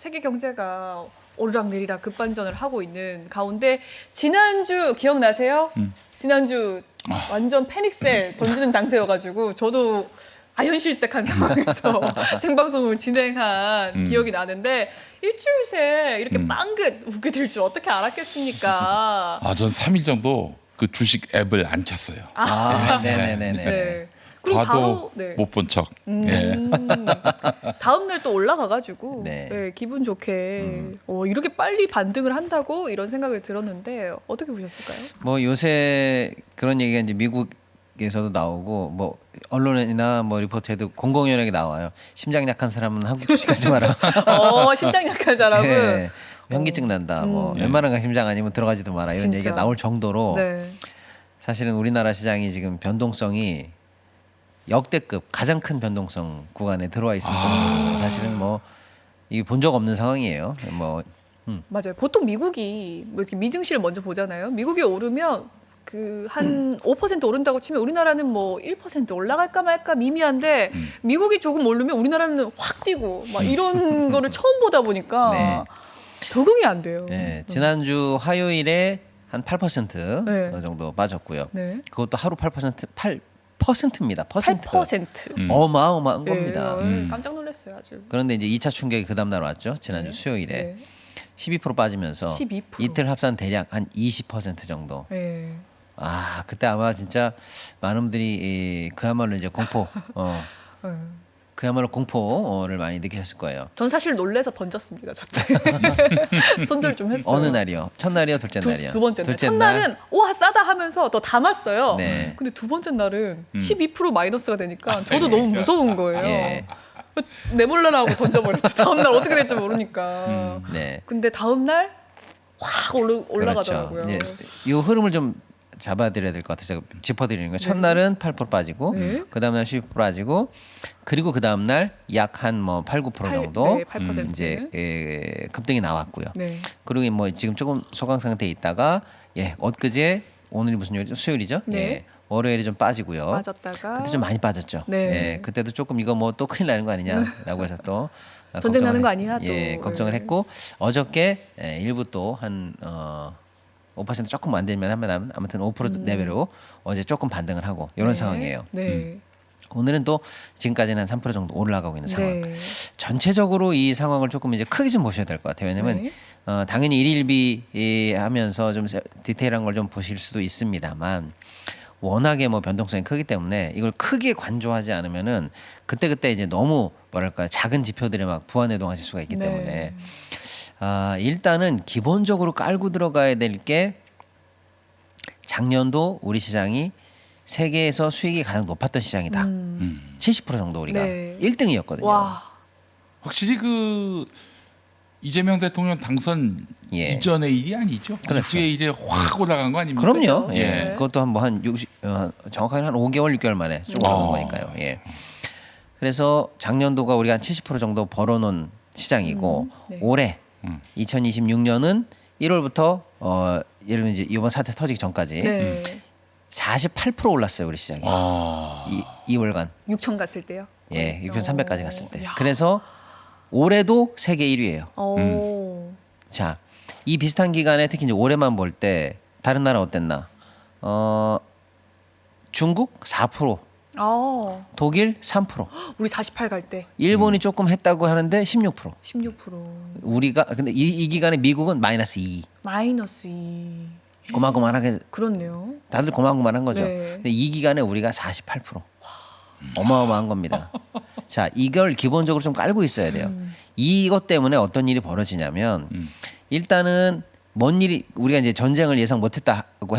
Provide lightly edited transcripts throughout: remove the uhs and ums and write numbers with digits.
세계 경제가 오르락내리락 급반전을 하고 있는 가운데 지난주 기억나세요? 지난주 완전 패닉셀 던지는 장세여가지고 저도 아현실색한 상황에서 생방송을 진행한 기억이 나는데 일주일 새 이렇게 빵긋 웃게 될 줄 어떻게 알았겠습니까? 전 3일 정도 그 주식 앱을 안 켰어요. 네네네네. 네. 그리고 봐도 바로 네. 못 본 척. 예. 다음 날 또 올라가가지고 네. 네, 기분 좋게 이렇게 빨리 반등을 한다고 이런 생각을 들었는데 어떻게 보셨을까요? 뭐 요새 그런 얘기가 이제 미국에서도 나오고 뭐 언론이나 뭐 리포트에도 공공연하게 나와요. 심장 약한 사람은 한국 주식하지 마라. 심장 약한 사람은 네. 현기증 난다. 뭐 웬만한 심장 아니면 들어가지도 마라. 이런 진짜. 얘기가 나올 정도로 네. 사실은 우리나라 시장이 지금 변동성이 역대급 가장 큰 변동성 구간에 들어와 있을 정도로 사실은 뭐 이게 본 적 없는 상황이에요. 뭐 맞아요. 보통 미국이 뭐 이렇게 미증시를 먼저 보잖아요. 미국이 오르면 그 한 5% 오른다고 치면 우리나라는 뭐 1% 올라갈까 말까 미미한데 미국이 조금 오르면 우리나라는 확 뛰고 막 이런 거를 처음 보다 보니까 네. 적응이 안 돼요. 네, 지난주 화요일에 한 8% 네. 정도 빠졌고요. 네. 그것도 하루 8%입니다. 8%. 어마어마한 네, 겁니다. 깜짝 놀랐어요, 아주. 그런데 이제 2차 충격이 그 다음 날 왔죠. 지난주 네. 수요일에 네. 12% 빠지면서 12%. 이틀 합산 대략 한 20% 정도. 네. 그때 아마 진짜 많은 분들이 그야말로 이제 공포, 네. 그야말로 공포를 많이 느끼셨을 거예요. 전 사실 놀래서 던졌습니다. 저때 손절 좀 했어요. 어느 날이요? 첫날이요, 둘째 날이요? 두 번째 날. 둘째 첫날은 와 싸다 하면서 더 담았어요. 네. 근데 두 번째 날은 12% 마이너스가 되니까 저도 너무 무서운 거예요. 예. 내 몰라라 하고 던져버렸죠. 다음 날 어떻게 될지 모르니까. 네. 근데 다음 날 확 올라가더라고요. 그렇죠. 이 흐름을 좀 잡아드려야 될 것 같아서 짚어드리는 거예요. 첫날은 8% 빠지고 네. 그 다음날 12% 빠지고 그리고 그 다음날 약 한 뭐 8, 9% 정도 네, 8%. 이제 급등이 나왔고요. 네. 그리고 뭐 지금 조금 소강 상태에 있다가 엊그제 오늘이 무슨 요일이죠? 수요일이죠? 네. 예. 월요일에 좀 빠지고요. 빠졌다가 그때 좀 많이 빠졌죠. 네. 예. 그때도 조금 이거 뭐 또 큰일 나는 거 아니냐라고 해서 또 전쟁 나는 거 걱정을 아니야, 또. 예, 걱정을 네. 했고 어저께 일부 또 한 5% 조금 안 되면 하면 아무튼 5% 내외로 어제 조금 반등을 하고 이런 네. 상황이에요. 네. 오늘은 또 지금까지는 한 3% 정도 올라가고 있는 상황. 네. 전체적으로 이 상황을 조금 이제 크게 좀 보셔야 될 것 같아요. 왜냐하면 네. 당연히 일일비 하면서 좀 디테일한 걸 좀 보실 수도 있습니다만 워낙에 뭐 변동성이 크기 때문에 이걸 크게 관조하지 않으면은 그때그때 이제 너무 뭐랄까요 작은 지표들에 막 부안해동하실 수가 있기 네. 때문에 일단은 기본적으로 깔고 들어가야 될 게 작년도 우리 시장이 세계에서 수익이 가장 높았던 시장이다. 70% 정도 우리가 네. 1등이었거든요. 와. 확실히 그 이재명 대통령 당선 예. 이전의 일이 아니죠. 그렇죠. 이후의 일에 확 올라간 거 아닙니까? 그럼요. 그렇죠? 예. 네. 그것도 한 뭐 한 60, 정확하게 한 5개월, 6개월 만에 쭉 올라간 거니까요. 예. 그래서 작년도가 우리가 한 70% 정도 벌어놓은 시장이고 네. 올해 2026년은 1월부터 예를 들면 이제 이번 사태 터지기 전까지 네. 48% 올랐어요 우리 시장이. 2월간 6천 갔을 때요. 예 6,300까지 갔을 때. 야. 그래서 올해도 세계 1위예요. 오. 자, 이 비슷한 기간에 특히 이제 올해만 볼 때 다른 나라 어땠나? 중국 4%, 독일 3%, 우리 48 갈 때 일본이 조금 했다고 하는데 16%. 16%. 우리가 근데 이 기간에 미국은 마이너스 2. 마이너스 2. 고만고만하게 그렇네요. 다들 고만고만한 거죠. 네. 근데 이 기간에 우리가 48%. 어마어마한 겁니다. 자, 이걸 기본적으로 좀 깔고 있어야 돼요. 이것 때문에 어떤 일이 벌어지냐면 일단은 뭔 일이 우리가 이제 전쟁을 예상 못했다고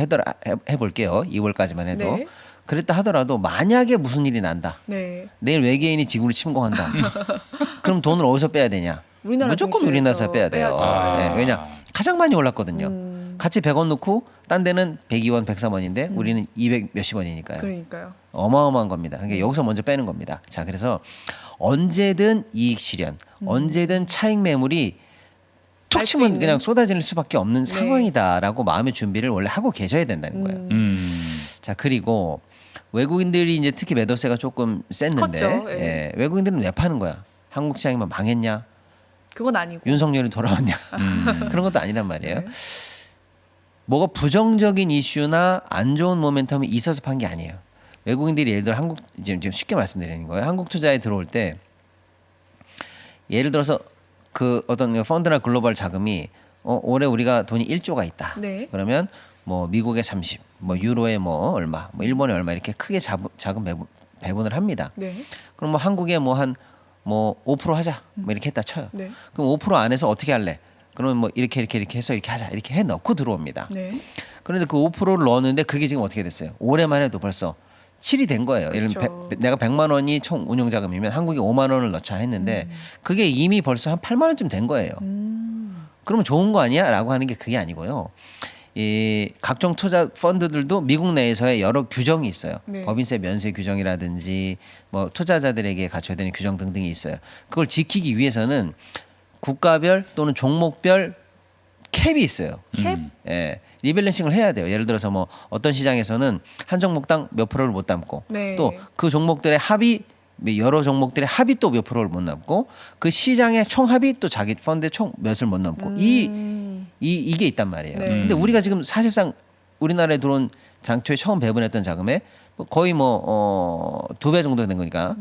해볼게요. 2월까지만 해도 네. 그랬다 하더라도 만약에 무슨 일이 난다. 네. 내일 외계인이 지구를 침공한다. 그럼 돈을 어디서 빼야 되냐? 우리나라 무조건 증시에서 우리나라에서 빼야 돼요. 빼야죠. 네, 왜냐? 가장 많이 올랐거든요. 같이 100원 넣고 딴 데는 102원, 103원인데 우리는 200 몇십 원이니까요. 그러니까요. 어마어마한 겁니다. 그러니까 여기서 먼저 빼는 겁니다. 자, 그래서 언제든 이익 실현, 언제든 차익 매물이 툭 알수 치면 있는? 그냥 쏟아질 수밖에 없는 네. 상황이다라고 마음의 준비를 원래 하고 계셔야 된다는 거예요. 자, 그리고 외국인들이 이제 특히 매도세가 조금 셌는데 컸죠. 예. 외국인들은 왜 파는 거야? 한국 시장이 뭐 망했냐? 그건 아니고. 윤석열이 돌아왔냐 그런 것도 아니란 말이에요. 네. 뭐가 부정적인 이슈나 안 좋은 모멘텀이 있어서 판 게 아니에요. 외국인들이 예를 들어 한국 이제 쉽게 말씀드리는 거예요. 한국 투자에 들어올 때 예를 들어서 그 어떤 펀드나 글로벌 자금이 올해 우리가 돈이 1조가 있다. 네. 그러면 뭐 미국에 30, 뭐 유로에 뭐 얼마, 뭐 일본에 얼마 이렇게 크게 자금 배분을 합니다. 네. 그럼 뭐 한국에 뭐 한 뭐 5% 하자. 뭐 이렇게 했다 쳐요. 네. 그럼 5% 안에서 어떻게 할래? 그러면 뭐 이렇게 해서 이렇게 하자. 이렇게 해 넣고 들어옵니다. 네. 그런데 그 5%를 넣었는데 그게 지금 어떻게 됐어요? 올해만 해도 벌써 7이 된 거예요. 예를 들면 그렇죠. 내가 100만 원이 총 운용 자금이면 한국에 5만 원을 넣자 했는데 그게 이미 벌써 한 8만 원쯤 된 거예요. 그러면 좋은 거 아니야? 라고 하는 게 그게 아니고요. 이 각종 투자 펀드들도 미국 내에서의 여러 규정이 있어요. 네. 법인세 면세 규정이라든지 뭐 투자자들에게 갖춰야 되는 규정 등등이 있어요. 그걸 지키기 위해서는 국가별 또는 종목별 캡이 있어요. 캡? 예. 리밸런싱을 해야 돼요. 예를 들어서 뭐 어떤 시장에서는 한 종목당 몇 프로를 못 담고 네. 또 그 종목들의 합이 여러 종목들의 합이 또 몇 프로를 못 남고 그 시장의 총 합이 또 자기 펀드의 총 몇을 못 넘고 이게 있단 말이에요. 네. 근데 우리가 지금 사실상 우리나라에 들어온 당초에 처음 배분했던 자금의 거의 뭐 2배 정도 된 거니까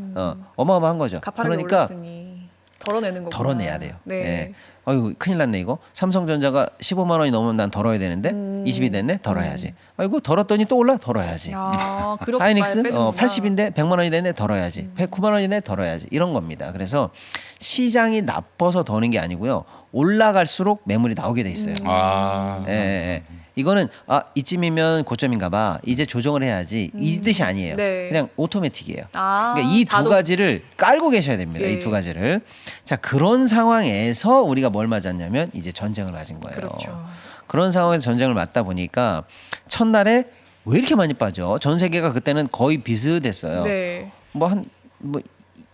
어마어마한 거죠. 가파르게 그러니까 올랐으니 덜어내는 거구나. 덜어내야 돼요. 네. 예. 아이고 큰일 났네 이거. 삼성전자가 15만 원이 넘으면 난 덜어야 되는데 20이 됐네 덜어야지. 아이고 덜었더니 또 올라 덜어야지. 아, 그렇게 하이닉스 많이 빼는구나. 80인데 100만 원이 됐네 덜어야지. 109만 원이 됐네 덜어야지. 이런 겁니다. 그래서 시장이 나빠서 더는 게 아니고요. 올라갈수록 매물이 나오게 돼 있어요. 아. 예, 예. 이거는 이쯤이면 고점인가 봐. 이제 조정을 해야지. 이 뜻이 아니에요. 네. 그냥 오토매틱이에요. 아, 그러니까 이 두 자동- 가지를 깔고 계셔야 됩니다. 예. 이 두 가지를. 자, 그런 상황에서 우리가 뭘 맞았냐면 이제 전쟁을 맞은 거예요. 그렇죠. 그런 상황에서 전쟁을 맞다 보니까 첫날에 왜 이렇게 많이 빠져? 전 세계가 그때는 거의 비슷했어요. 네. 뭐 한 뭐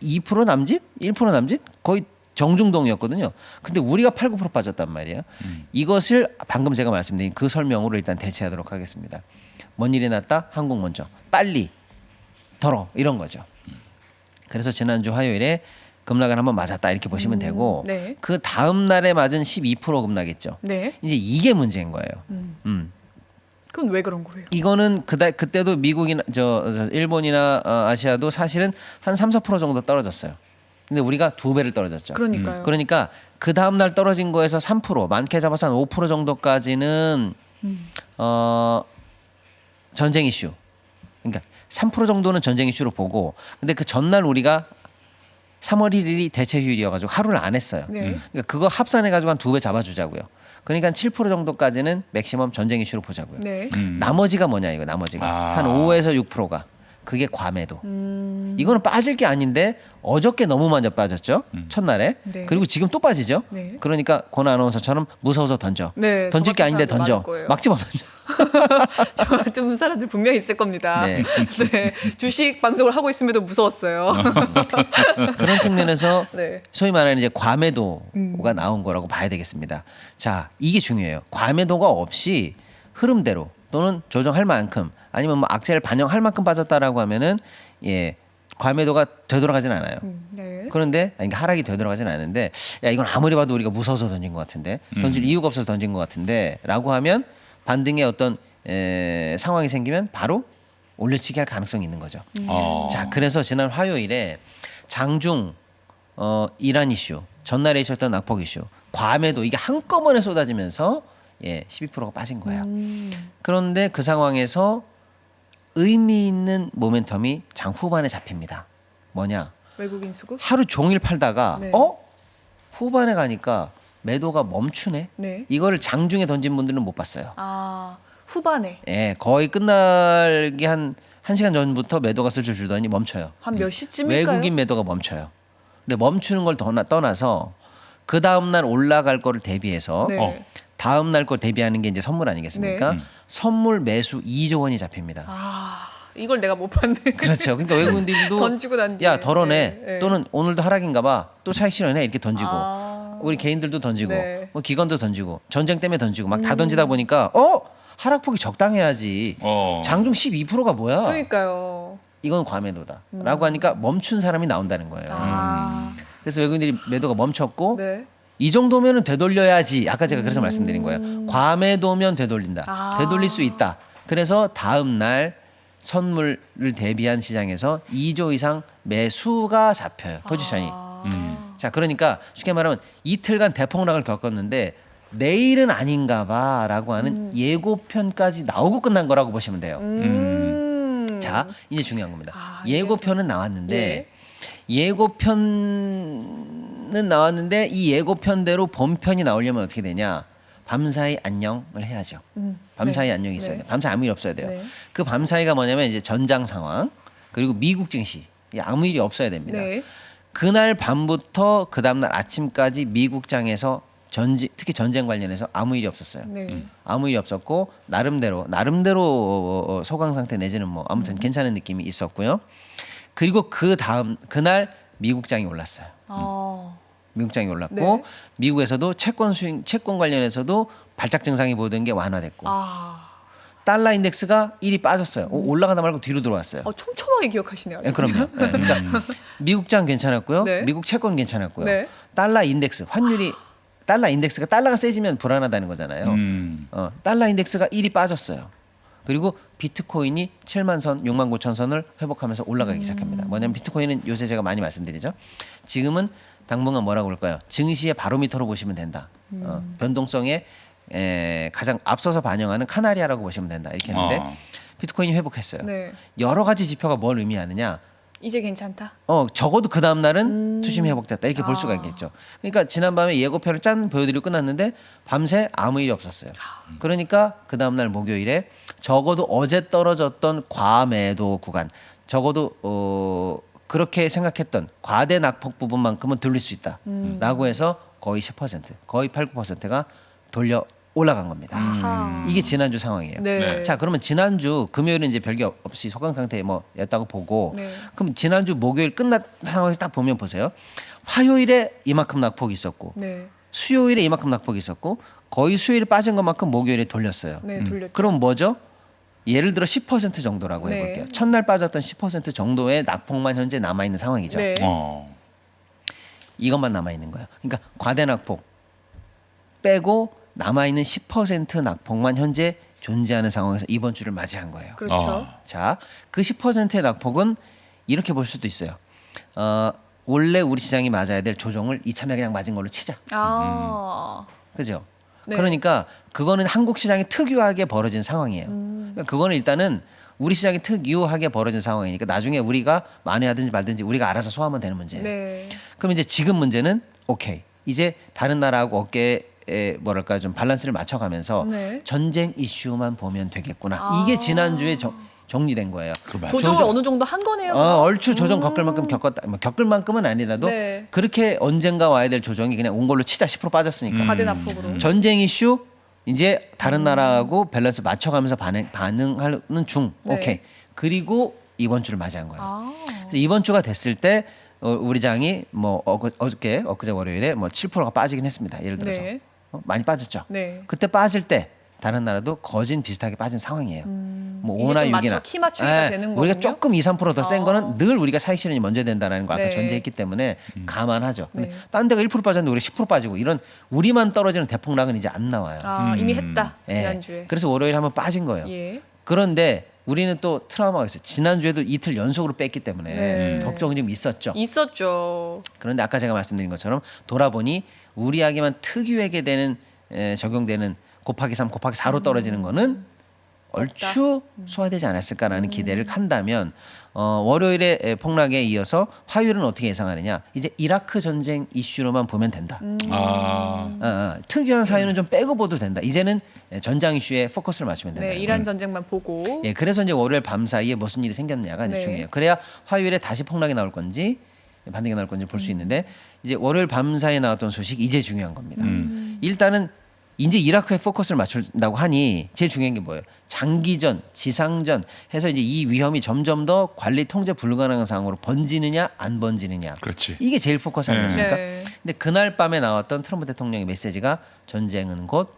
2% 남짓? 1% 남짓? 거의 정중동이었거든요. 근데 우리가 8, 9% 빠졌단 말이에요. 이것을 방금 제가 말씀드린 그 설명으로 일단 대체하도록 하겠습니다. 뭔 일이 났다? 한국 먼저. 빨리. 덜어. 이런 거죠. 그래서 지난주 화요일에 급락을 한번 맞았다 이렇게 보시면 되고 네. 그 다음 날에 맞은 12% 급락했죠. 네. 이제 이게 문제인 거예요. 그건 왜 그런 거예요? 이거는 그때도 미국이나 저 일본이나 아시아도 사실은 한 3, 4% 정도 떨어졌어요. 근데 우리가 2배를 떨어졌죠. 그러니까요. 그러니까 그 다음 날 떨어진 거에서 3% 많게 잡아서 한 5% 정도까지는 전쟁 이슈. 그러니까 3% 정도는 전쟁 이슈로 보고 근데 그 전날 우리가 3월 1일이 대체휴일이어가지고 하루를 안 했어요. 네. 그러니까 그거 합산해가지고 한 2배 잡아주자고요. 그러니까 7% 정도까지는 맥시멈 전쟁 이슈로 보자고요. 네. 나머지가 뭐냐 이거 나머지가 아. 한 5에서 6%가 그게 과매도. 이거는 빠질 게 아닌데 어저께 너무 먼저 빠졌죠. 첫날에. 네. 그리고 지금 또 빠지죠. 네. 그러니까 권 아나운서처럼 무서워서 던져. 네, 던질 게 저 같은 아닌데 사람들 던져. 많을 거예요. 막지 마 던져. 저 같은 사람들 분명히 있을 겁니다. 네. 네. 주식 방송을 하고 있음에도 무서웠어요. 그런 측면에서 네. 소위 말하는 이제 과매도가 나온 거라고 봐야 되겠습니다. 자, 이게 중요해요. 과매도가 없이 흐름대로 또는 조정할 만큼 아니면 뭐 악재를 반영할 만큼 빠졌다라고 하면은 예 과매도가 되돌아가진 않아요. 네. 그런데 아니, 하락이 되돌아가진 않는데 야 이건 아무리 봐도 우리가 무서워서 던진 것 같은데 던질 이유가 없어서 던진 것 같은데라고 하면 반등의 어떤 상황이 생기면 바로 올려치기 할 가능성이 있는 거죠. 자 그래서 지난 화요일에 장중 이란 이슈 전날에 있었던 낙폭 이슈 과매도 이게 한꺼번에 쏟아지면서 12%가 빠진 거예요. 그런데 그 상황에서 의미 있는 모멘텀이 장 후반에 잡힙니다. 뭐냐? 외국인 수급? 하루 종일 팔다가 네. 후반에 가니까 매도가 멈추네. 네. 이거를 장중에 던진 분들은 못 봤어요. 아, 후반에 예, 거의 끝나기 한 1시간 전부터 매도가 슬슬 줄더니 멈춰요. 한 몇 시쯤일까요? 외국인 매도가 멈춰요. 근데 멈추는 걸 떠나서 그 다음 날 올라갈 거를 대비해서 네. 다음 날 거 대비하는 게 이제 선물 아니겠습니까? 선물 매수 2조 원이 잡힙니다. 아, 이걸 내가 못 봤네. 그렇죠. 그러니까 외국인들도 던지고 난 뒤에. 야 덜어내 네, 네. 또는 오늘도 하락인가 봐 또 차익 실현해 이렇게 던지고 아. 우리 개인들도 던지고 네. 뭐 기관도 던지고 전쟁 때문에 던지고 막 다 던지다 보니까 하락폭이 적당해야지 장중 12%가 뭐야 그러니까요. 이건 과매도다라고 하니까 멈춘 사람이 나온다는 거예요. 아. 그래서 외국인들이 매도가 멈췄고 네. 이 정도면은 되돌려야지. 아까 제가 그래서 말씀드린 거예요. 괌에도면 되돌린다. 아. 되돌릴 수 있다. 그래서 다음 날 선물을 대비한 시장에서 2조 이상 매수가 잡혀요. 포지션이. 자, 그러니까 쉽게 말하면 이틀간 대폭락을 겪었는데 내일은 아닌가 봐라고 하는 예고편까지 나오고 끝난 거라고 보시면 돼요. 자, 이제 중요한 겁니다. 예고편은 나왔는데 예고편은 나왔는데 이 예고편대로 본편이 나오려면 어떻게 되냐? 밤사이 안녕을 해야죠. 밤사이 네. 안녕이 있어야 네. 돼요. 밤사이 아무 일 없어야 돼요. 네. 그 밤사이가 뭐냐면 이제 전장 상황 그리고 미국 증시 아무 일이 없어야 됩니다. 네. 그날 밤부터 그 다음날 아침까지 미국장에서 특히 전쟁 관련해서 아무 일이 없었어요. 네. 아무 일이 없었고 나름대로 소강 상태 내지는 뭐 아무튼 괜찮은 느낌이 있었고요. 그리고 그 다음 그날 미국장이 올랐어요. 미국장이 올랐고 네. 미국에서도 채권 관련해서도 발작 증상이 보이던 게 완화됐고 아. 달러 인덱스가 1이 빠졌어요. 올라가다 말고 뒤로 들어왔어요. 촘촘하게 기억하시네요. 아주. 네, 그럼요. 네, 그러니까 미국장 괜찮았고요. 네. 미국 채권 괜찮았고요. 네. 달러 인덱스 환율이 달러 인덱스가 달러가 세지면 불안하다는 거잖아요. 달러 인덱스가 1이 빠졌어요. 그리고 비트코인이 7만 선, 6만 9천 선을 회복하면서 올라가기 시작합니다. 뭐냐면 비트코인은 요새 제가 많이 말씀드리죠. 지금은 당분간 뭐라고 그럴까요? 증시의 바로미터로 보시면 된다. 변동성에 가장 앞서서 반영하는 카나리아라고 보시면 된다. 이렇게 했는데 비트코인이 회복했어요. 네. 여러 가지 지표가 뭘 의미하느냐? 이제 괜찮다. 적어도 그 다음 날은 투심이 회복됐다 이렇게 볼 수가 있겠죠. 그러니까 지난밤에 예고편을 짠 보여드리고 끝났는데 밤새 아무 일이 없었어요. 그러니까 그 다음 날 목요일에 적어도 어제 떨어졌던 과매도 구간, 적어도 그렇게 생각했던 과대 낙폭 부분만큼은 돌릴 수 있다라고 해서 거의 10%, 거의 8, 9%가 돌려 올라간 겁니다. 아하. 이게 지난주 상황이에요. 네. 자, 그러면 지난주 금요일은 이제 별게 없이 소강 상태 뭐였다고 보고, 네. 그럼 지난주 목요일 끝난 상황에서 딱 보면 보세요. 화요일에 이만큼 낙폭이 있었고, 네. 수요일에 이만큼 낙폭이 있었고, 거의 수요일에 빠진 것만큼 목요일에 돌렸어요. 네, 돌렸죠. 그럼 뭐죠? 예를 들어 10% 정도라고 네. 해볼게요. 첫날 빠졌던 10% 정도의 낙폭만 현재 남아 있는 상황이죠. 네. 이것만 남아 있는 거예요. 그러니까 과대 낙폭 빼고 남아 있는 10% 낙폭만 현재 존재하는 상황에서 이번 주를 맞이한 거예요. 그렇죠. 자, 그 10%의 낙폭은 이렇게 볼 수도 있어요. 원래 우리 시장이 맞아야 될 조정을 이참에 그냥 맞은 걸로 치자. 그죠? 네. 그러니까 그거는 한국 시장이 특유하게 벌어진 상황이에요. 그러니까 그거는 일단은 우리 시장이 특유하게 벌어진 상황이니까 나중에 우리가 만회하든지 말든지 우리가 알아서 소화하면 되는 문제예요. 네. 그럼 이제 지금 문제는 오케이. 이제 다른 나라하고 어깨에 뭐랄까 좀 밸런스를 맞춰가면서 네. 전쟁 이슈만 보면 되겠구나. 이게 지난주에 정리된 거예요. 조정을 어느 정도 한 거네요. 얼추 조정 겪을 만큼 겪었다. 뭐 겪을 만큼은 아니라도 네. 그렇게 언젠가 와야 될 조정이 그냥 온 걸로 치자 10% 빠졌으니까. 과대 낙폭으로. 전쟁 이슈 이제 다른 나라하고 밸런스 맞춰가면서 반응하는 중. 네. 오케이. 그리고 이번 주를 맞이한 거예요. 그래서 이번 주가 됐을 때 우리 장이 뭐 엊그제 월요일에 뭐 7%가 빠지긴 했습니다. 예를 들어서 네. 많이 빠졌죠. 네. 그때 빠질 때 다른 나라도 거진 비슷하게 빠진 상황이에요. 뭐 이제 5나 좀 6이나 키 맞추기가 되는 우리가 거군요? 조금 2, 3% 더 센 거는 늘 우리가 차익 실현이 먼저 된다는 거 아까 네. 전제했기 때문에 감안하죠. 근데 네. 딴 데가 1% 빠졌는데 우리 10% 빠지고 이런 우리만 떨어지는 대폭락은 이제 안 나와요. 이미 했다. 예. 지난주에. 그래서 월요일 한번 빠진 거예요. 예. 그런데 우리는 또 트라우마가 있어요. 지난주에도 이틀 연속으로 뺐기 때문에 네. 걱정이 좀 있었죠. 있었죠. 그런데 아까 제가 말씀드린 것처럼 돌아보니 우리에게만 특유하게 되는 적용되는 곱하기 3 곱하기 4로 떨어지는 거는 얼추 소화되지 않았을까라는 기대를 한다면 월요일의 폭락에 이어서 화요일은 어떻게 예상하느냐? 이제 이라크 전쟁 이슈로만 보면 된다. 특이한 사유는 좀 빼고 봐도 된다. 이제는 전장 이슈에 포커스를 맞추면 된다. 네, 이란 전쟁만 보고. 예, 그래서 이제 월요일 밤 사이에 무슨 일이 생겼냐가 이제 네. 중요해요. 그래야 화요일에 다시 폭락이 나올 건지 반등이 나올 건지 볼 수 있는데 이제 월요일 밤 사이에 나왔던 소식 이제 중요한 겁니다. 일단은 이제 이라크에 포커스를 맞춘다고 하니 제일 중요한 게 뭐예요? 장기전, 지상전 해서 이제 이 위험이 점점 더 관리 통제 불가능한 상황으로 번지느냐 안 번지느냐. 그렇지. 이게 제일 포커스 아니었습니까? 네. 근데 그날 밤에 나왔던 트럼프 대통령의 메시지가 전쟁은 곧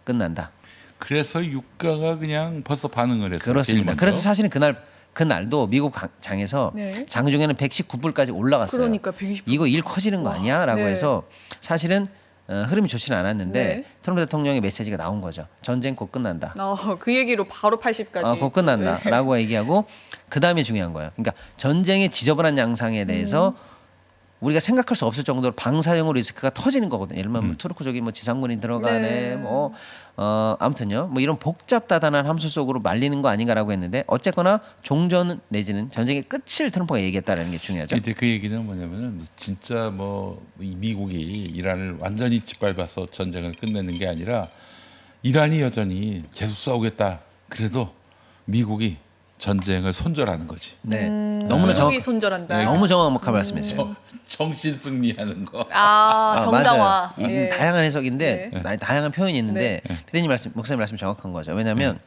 끝난다. 그래서 유가가 그냥 벌써 반응을 했어요. 그렇습니다. 제일 먼저. 그래서 사실은 그날 그 날도 미국 장에서 네. 장중에는 119불까지 올라갔어요. 그러니까 120. 이거 일 커지는 거 아니야?라고 네. 해서 사실은 흐름이 좋지는 않았는데 네. 트럼프 대통령의 메시지가 나온 거죠. 전쟁 곧 끝난다. 그 얘기로 바로 80까지. 곧 끝난다라고 얘기하고 그 다음에 중요한 거예요. 그러니까 전쟁의 지저분한 양상에 대해서 우리가 생각할 수 없을 정도로 방사형 리스크가 터지는 거거든요. 예를 들면 투르크족이 뭐 지상군이 들어가네, 네. 뭐 아무튼요, 뭐 이런 복잡다단한 함수 속으로 말리는 거 아닌가라고 했는데 어쨌거나 종전 내지는 전쟁의 끝을 트럼프가 얘기했다라는 게 중요하죠. 이제 그 얘기는 뭐냐면은 진짜 뭐 이 미국이 이란을 완전히 짓밟아서 전쟁을 끝내는 게 아니라 이란이 여전히 계속 싸우겠다. 그래도 미국이 전쟁을 손절하는 거지. 네, 너무나 정확히 손절한다. 네. 너무 정확한 말씀이세요. 정신 승리하는 거. 정당화. 맞아요. 예. 다양한 해석인데 다양한 표현이 있는데 피디님 말씀, 목사님 말씀 정확한 거죠. 왜냐하면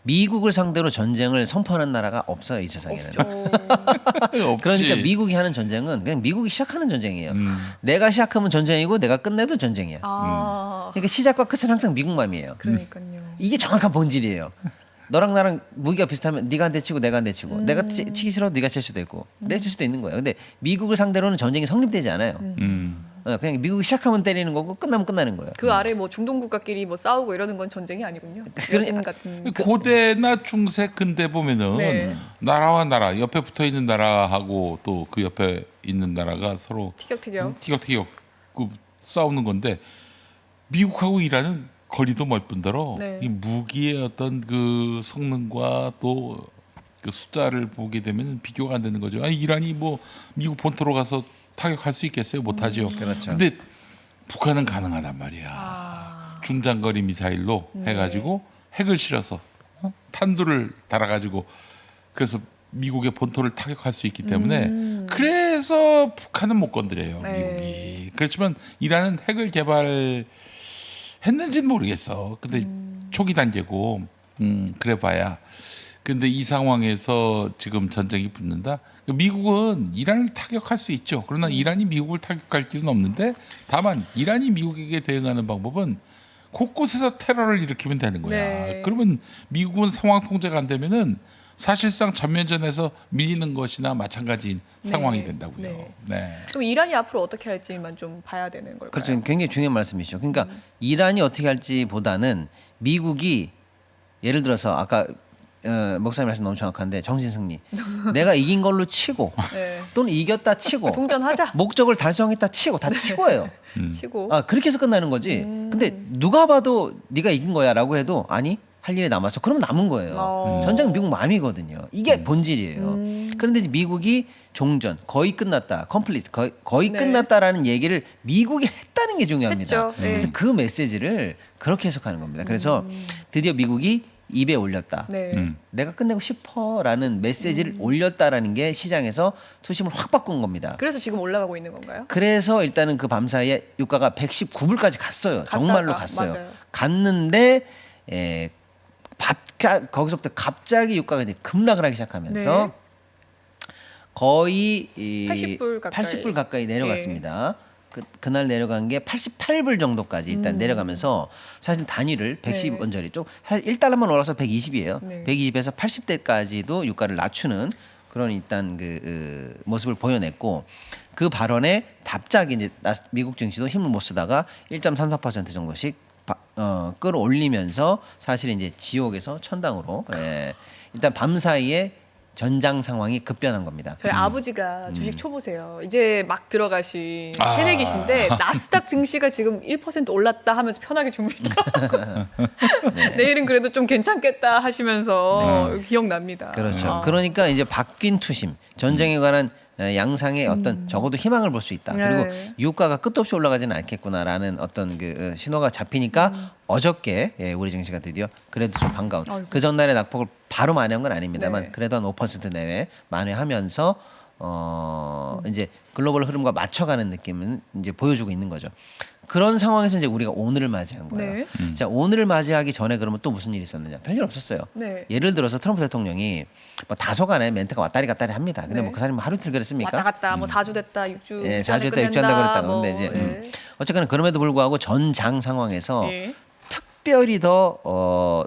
미국을 상대로 전쟁을 선포하는 나라가 없어요, 이 세상에는. 없지. 그러니까 미국이 하는 전쟁은 그냥 미국이 시작하는 전쟁이에요. 내가 시작하면 전쟁이고 내가 끝내도 전쟁이야. 그러니까 시작과 끝은 항상 미국 맘이에요. 그러니까요. 이게 정확한 본질이에요. 너랑 나랑 무기가 비슷하면 네가 한 대 치고 내가 한 대 치고 내가 치기 싫어도 네가 칠 수도 있고 내가 칠 수도 있는 거예요. 근데 미국을 상대로는 전쟁이 성립되지 않아요. 그냥 미국이 시작하면 때리는 거고 끝나면 끝나는 거예요. 그 아래 뭐 중동 국가끼리 뭐 싸우고 이러는 건 전쟁이 아니군요. 여진 같은. 고대나 중세 근대 보면은 네. 나라와 나라 옆에 붙어 있는 나라하고 또 그 옆에 있는 나라가 서로 티격태격. 티격태격 싸우는 건데 미국하고 이란은 거리도 멀 뿐더러 네. 이 무기의 어떤 그 성능과 또 그 숫자를 보게 되면 비교가 안 되는 거죠. 아니 이란이 뭐 미국 본토로 가서 타격할 수 있겠어요? 못하죠. 그렇죠. 근데 북한은 가능하단 말이야. 중장거리 미사일로 해가지고 핵을 실어서 탄두를 달아가지고 그래서 미국의 본토를 타격할 수 있기 때문에 그래서 북한은 못 건드려요. 네. 미국이. 그렇지만 이란은 핵을 개발했는지는 모르겠어. 근데 초기 단계고 그래봐야. 근데 이 상황에서 지금 전쟁이 붙는다. 미국은 이란을 타격할 수 있죠. 그러나 이란이 미국을 타격할 길은 없는데 다만 이란이 미국에게 대응하는 방법은 곳곳에서 테러를 일으키면 되는 거야. 네. 그러면 미국은 상황 통제가 안 되면은 사실상 전면전에서 밀리는 것이나 마찬가지인 상황이 된다고요. 네. 네. 그럼 이란이 앞으로 어떻게 할지만 좀 봐야 되는 걸까요? 그렇죠. 굉장히 중요한 말씀이시죠. 그러니까 이란이 어떻게 할지보다는 미국이 예를 들어서 아까 목사님 말씀 너무 정확한데 정신승리. 내가 이긴 걸로 치고 네. 또는 이겼다 치고 종전하자. 목적을 달성했다 치고 다 치고예요. 치고. 그렇게 해서 끝나는 거지. 근데 누가 봐도 네가 이긴 거야라고 해도 아니 할 일이 남았어. 그럼 남은 거예요. 전쟁은 미국 마음이거든요. 이게 본질이에요. 그런데 이제 미국이 종전 거의 끝났다, 컴플리트 거의 네. 끝났다라는 얘기를 미국이 했다는 게 중요합니다. 했죠. 네. 그래서 그 메시지를 그렇게 해석하는 겁니다. 그래서 드디어 미국이 입에 올렸다. 네. 내가 끝내고 싶어라는 메시지를 올렸다라는 게 시장에서 투심을 확 바꾼 겁니다. 그래서 지금 올라가고 있는 건가요? 그래서 일단은 그 밤사이에 유가가 119불까지 갔어요. 정말로 갔어요. 맞아요. 갔는데 거기서부터 갑자기 유가가 이제 급락을 하기 시작하면서 네. 거의 80불 가까이. 80불 가까이 내려갔습니다. 그날 내려간 게 88불 정도까지 일단 내려가면서 사실 단위를 110 원짜리 좀 1달러만 올라서 120이에요. 네. 120에서 80대까지도 유가를 낮추는 그런 일단 그 모습을 보여냈고 그 발언에 답작이 이제 미국 증시도 힘을 못 쓰다가 1.34% 정도씩 끌어올리면서 사실 이제 지옥에서 천당으로 일단 밤 사이에 전장 상황이 급변한 겁니다. 저희 아버지가 주식 초보세요. 이제 막 들어가신 새내기신데 나스닥 증시가 지금 1% 올랐다 하면서 편하게 주무시더라고요. 내일은 그래도 좀 괜찮겠다 하시면서 기억납니다. 그렇죠. 그러니까 이제 바뀐 투심, 전쟁에 관한 양상의 어떤 적어도 희망을 볼 수 있다. 네. 그리고 유가가 끝도 없이 올라가지는 않겠구나라는 어떤 그 신호가 잡히니까 어저께 우리 증시가 드디어 그래도 좀 반가운 아이고. 그 전날의 낙폭을 바로 만회한 건 아닙니다만 네. 그래도 한 5% 내외 만회하면서 이제 글로벌 흐름과 맞춰가는 느낌은 이제 보여주고 있는 거죠. 그런 상황에서 이제 우리가 오늘을 맞이한 거예요. 네. 자, 오늘을 맞이하기 전에 그러면 또 무슨 일이 있었느냐? 별일 없었어요. 네. 예를 들어서 트럼프 대통령이 뭐 다소간에 멘트가 왔다리 갔다리 합니다. 근데 네. 뭐 그 사람이 하루 이틀 그랬습니까? 왔다 갔다 뭐 4주 됐다 6주 예, 전에 4주 됐다 6주 한다 그랬다. 뭐, 근데 이제 예. 어쨌거나 그럼에도 불구하고 전장 상황에서 예. 특별히 더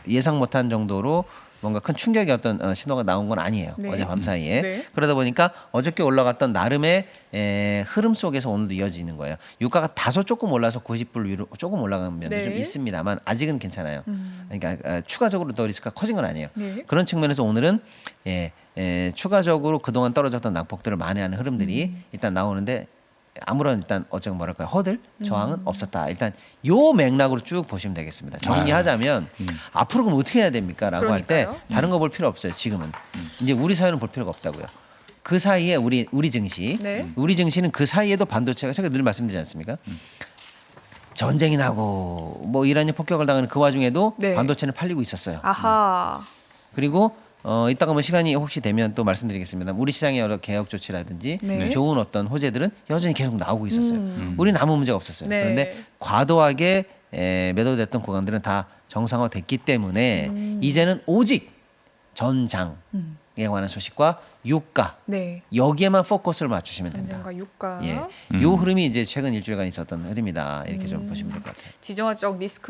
예상 못한 정도로 뭔가 큰 충격의 어떤 신호가 나온 건 아니에요. 네. 어젯밤 사이에. 네. 그러다 보니까 어저께 올라갔던 나름의 흐름 속에서 오늘도 이어지는 거예요. 유가가 다소 조금 올라서 90불 위로 조금 올라간 면도 네. 좀 있습니다만 아직은 괜찮아요. 그러니까 추가적으로 더 리스크가 커진 건 아니에요. 네. 그런 측면에서 오늘은 추가적으로 그동안 떨어졌던 낙폭들을 만회하는 흐름들이 일단 나오는데 아무런 일단 어쩌면 뭐랄까요 허들 저항은 없었다. 일단 요 맥락으로 쭉 보시면 되겠습니다. 정리하자면 앞으로 그럼 어떻게 해야 됩니까?라고 할 때 그러니까요. 다른 거 볼 필요 없어요. 지금은 이제 우리 사회는 볼 필요가 없다고요. 그 사이에 우리 증시, 네. 우리 증시는 그 사이에도 반도체가 제가 늘 말씀드리지 않습니까? 전쟁이 나고 뭐 이란이 폭격을 당하는 그 와중에도 네. 반도체는 팔리고 있었어요. 아하. 그리고 이따가 뭐 시간이 혹시 되면 또 말씀드리겠습니다. 우리 시장의 여러 개혁 조치라든지 네. 좋은 어떤 호재들은 여전히 계속 나오고 있었어요. 우리는 아무 문제가 없었어요. 네. 그런데 과도하게 매도됐던 구간들은 다 정상화됐기 때문에 이제는 오직 전장에 관한 소식과 유가 네. 여기에만 포커스를 맞추시면 된다. 전쟁과 유가. 예, 요 흐름이 이제 최근 일주일간 있었던 흐름이다. 이렇게 좀 보시면 될 것 같아요. 지정학적 리스크